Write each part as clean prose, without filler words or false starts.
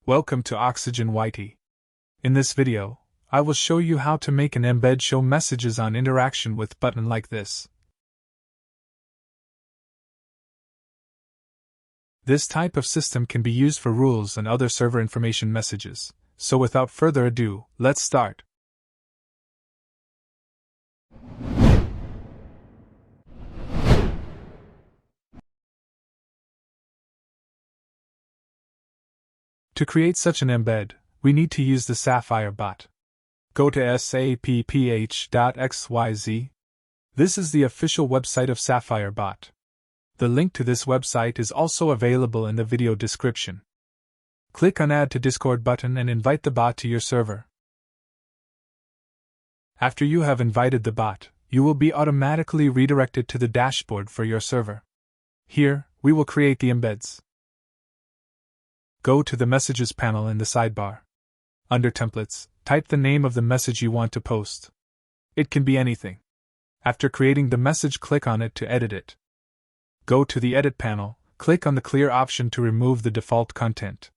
Welcome to OxygenYT. In this video, I will show you how to make an embed show messages on interaction with button like this. This type of system can be used for rules and other server information messages. So without further ado, let's start. To create such an embed, we need to use the Sapphire bot. Go to sapph.xyz. This is the official website of Sapphire bot. The link to this website is also available in the video description. Click on Add to Discord button and invite the bot to your server. After you have invited the bot, you will be automatically redirected to the dashboard for your server. Here, we will create the embeds. Go to the Messages panel in the sidebar. Under Templates, type the name of the message you want to post. It can be anything. After creating the message, click on it to edit it. Go to the Edit panel, click on the Clear option to remove the default content.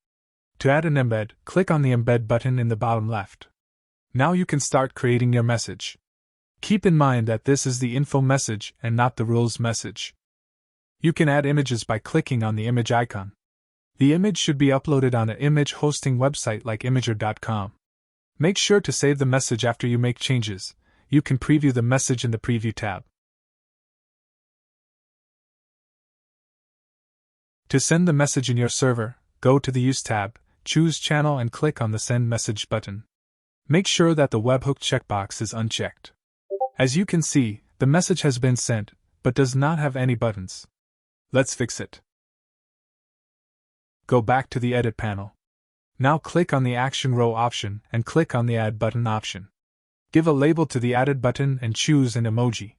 To add an embed, click on the Embed button in the bottom left. Now you can start creating your message. Keep in mind that this is the info message and not the rules message. You can add images by clicking on the image icon. The image should be uploaded on an image hosting website like Imgur.com. Make sure to save the message after you make changes. You can preview the message in the Preview tab. To send the message in your server, go to the Use tab, choose Channel and click on the Send Message button. Make sure that the webhook checkbox is unchecked. As you can see, the message has been sent, but does not have any buttons. Let's fix it. Go back to the Edit panel. Now click on the Action Row option and click on the Add Button option. Give a label to the added button and choose an emoji.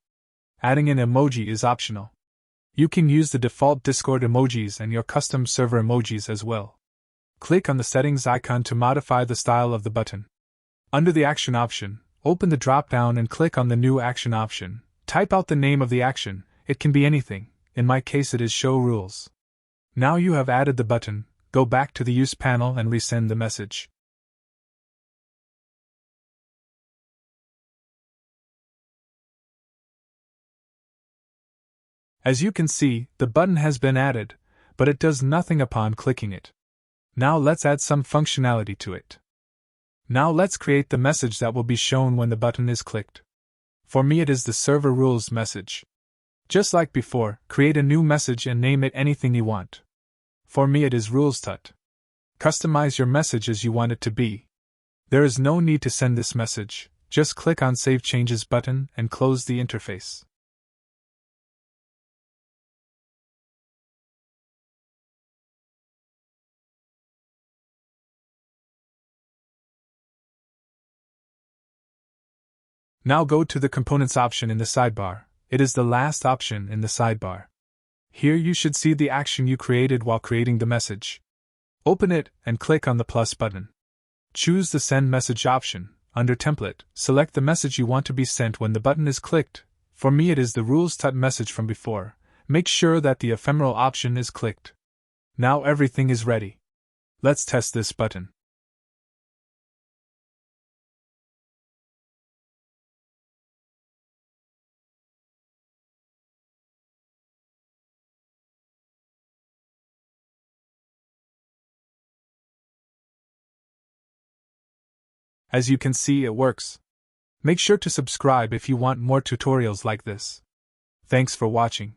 Adding an emoji is optional. You can use the default Discord emojis and your custom server emojis as well. Click on the Settings icon to modify the style of the button. Under the Action option, open the drop-down and click on the New Action option. Type out the name of the action. It can be anything. In my case it is Show Rules. Now you have added the button, go back to the Use panel and resend the message. As you can see, the button has been added, but it does nothing upon clicking it. Now let's add some functionality to it. Now let's create the message that will be shown when the button is clicked. For me it is the server rules message. Just like before, create a new message and name it anything you want. For me it is RulesTut. Customize your message as you want it to be. There is no need to send this message, just click on Save Changes button and close the interface. Now go to the Components option in the sidebar. It is the last option in the sidebar. Here you should see the action you created while creating the message. Open it and click on the plus button. Choose the Send Message option. Under Template, select the message you want to be sent when the button is clicked. For me it is the RulesTut message from before. Make sure that the ephemeral option is clicked. Now everything is ready. Let's test this button. As you can see, it works. Make sure to subscribe if you want more tutorials like this. Thanks for watching.